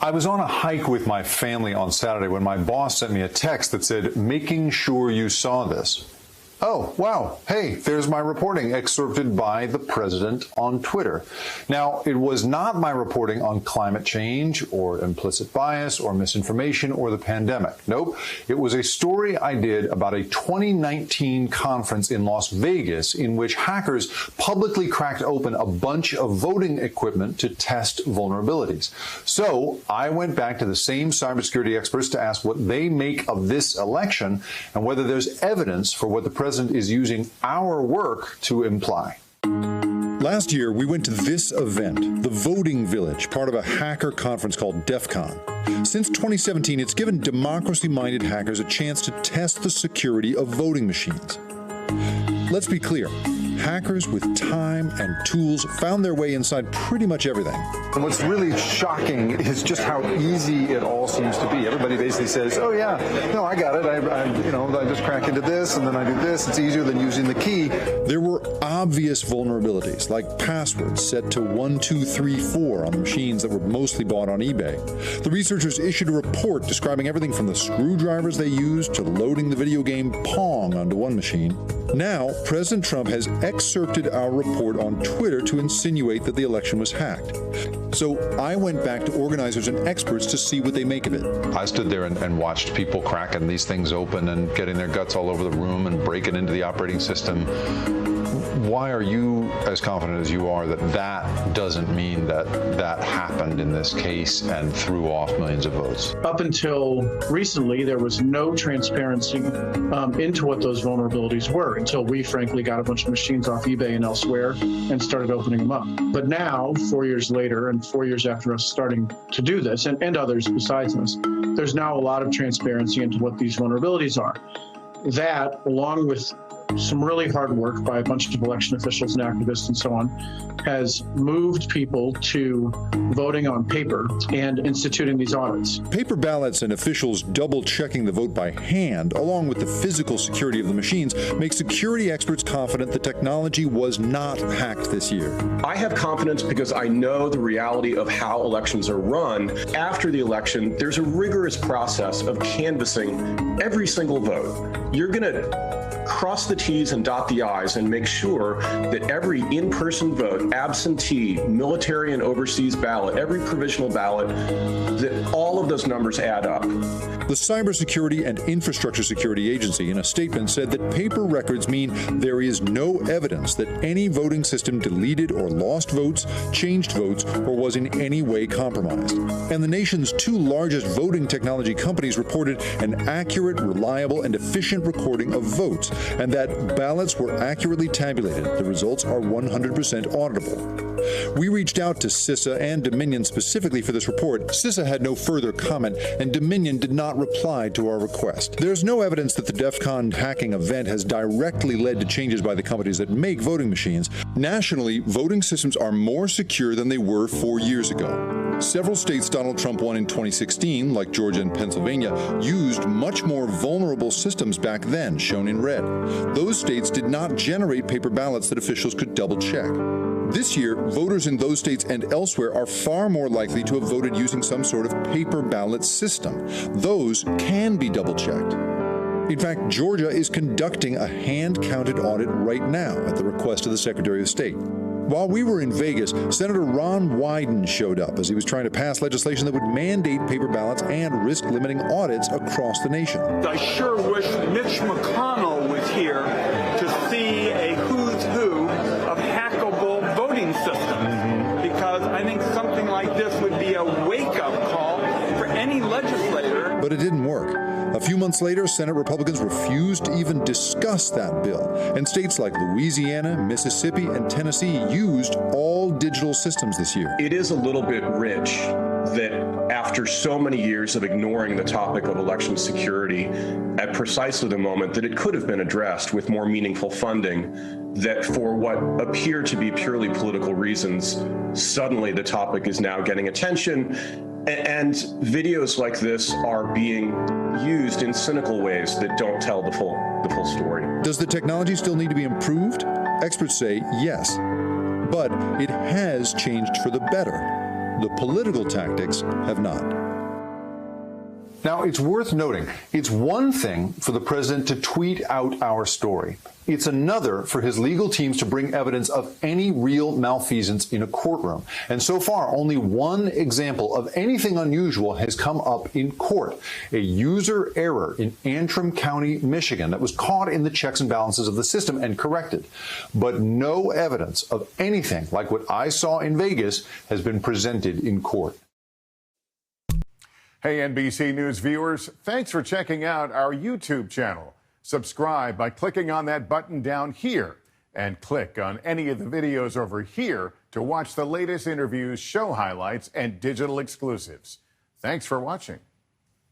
I was on a hike with my family on Saturday when my boss sent me a text that said, "Making sure you saw this." Oh, wow. Hey, there's my reporting excerpted by the president on Twitter. Now, it was not my reporting on climate change or implicit bias or misinformation or the pandemic. Nope. It was a story I did about a 2019 conference in Las Vegas in which hackers publicly cracked open a bunch of voting equipment to test vulnerabilities. So I went back to the same cybersecurity experts to ask what they make of this election and whether there's evidence for what the president is using our work to imply. Last year, we went to this event, the Voting Village, part of a hacker conference called DEF CON. Since 2017, it's given democracy-minded hackers a chance to test the security of voting machines. Let's be clear. Hackers with time and tools found their way inside pretty much everything. And what's really shocking is just how easy it all seems to be. Everybody basically says, "Oh yeah, no, I got it. I just crack into this and then I do this. It's easier than using the key." There were obvious vulnerabilities, like passwords set to 1234 on the machines that were mostly bought on eBay. The researchers issued a report describing everything from the screwdrivers they used to loading the video game Pong onto one machine. Now, President Trump has excerpted our report on Twitter to insinuate that the election was hacked. So I went back to organizers and experts to see what they make of it. I stood there and watched people cracking these things open and getting their guts all over the room and breaking into the operating system. Why are you as confident as you are that that doesn't mean that that happened in this case and threw off millions of votes? Up until recently, there was no transparency into what those vulnerabilities were until we, frankly, got a bunch of machines off eBay and elsewhere and started opening them up. But now, 4 years later, and 4 years after us starting to do this, and others besides us, there's now a lot of transparency into what these vulnerabilities are. That, along with some really hard work by a bunch of election officials and activists and so on, has moved people to voting on paper and instituting these audits. Paper ballots and officials double-checking the vote by hand, along with the physical security of the machines, make security experts confident the technology was not hacked this year. I have confidence because I know the reality of how elections are run. After the election, there's a rigorous process of canvassing every single vote. You're going to cross the T's and dot the I's and make sure that every in-person vote, absentee, military and overseas ballot, every provisional ballot, that all of those numbers add up. The Cybersecurity and Infrastructure Security Agency, in a statement, said that paper records mean there is no evidence that any voting system deleted or lost votes, changed votes, or was in any way compromised. And the nation's two largest voting technology companies reported an accurate, reliable, and efficient recording of votes, and that ballots were accurately tabulated. The results are 100% auditable. We reached out to CISA and Dominion specifically for this report. CISA had no further comment, and Dominion did not reply to our request. There's no evidence that the DEF CON hacking event has directly led to changes by the companies that make voting machines. Nationally, voting systems are more secure than they were 4 years ago. Several states Donald Trump won in 2016, like Georgia and Pennsylvania, used much more vulnerable systems back then, shown in red. Those states did not generate paper ballots that officials could double-check. This year, voters in those states and elsewhere are far more likely to have voted using some sort of paper ballot system. Those can be double-checked. In fact, Georgia is conducting a hand-counted audit right now at the request of the Secretary of State. While we were in Vegas, Senator Ron Wyden showed up as he was trying to pass legislation that would mandate paper ballots and risk limiting audits across the nation. I sure wish Mitch McConnell was here to see a who's who of hackable voting systems, because I think something like this would be a wake-up call for any legislator. But it didn't work. A few months later, Senate Republicans refused to even discuss that bill, and states like Louisiana, Mississippi, and Tennessee used all digital systems this year. It is a little bit rich that after so many years of ignoring the topic of election security, at precisely the moment that it could have been addressed with more meaningful funding, that for what appear to be purely political reasons, suddenly the topic is now getting attention, and videos like this are being used in cynical ways that don't tell the full story. Does the technology still need to be improved? Experts say yes, but it has changed for the better. The political tactics have not. Now, it's worth noting, it's one thing for the president to tweet out our story. It's another for his legal teams to bring evidence of any real malfeasance in a courtroom. And so far, only one example of anything unusual has come up in court, a user error in Antrim County, Michigan, that was caught in the checks and balances of the system and corrected. But no evidence of anything like what I saw in Vegas has been presented in court. Hey, NBC News viewers, thanks for checking out our YouTube channel. Subscribe by clicking on that button down here and click on any of the videos over here to watch the latest interviews, show highlights, and digital exclusives. Thanks for watching.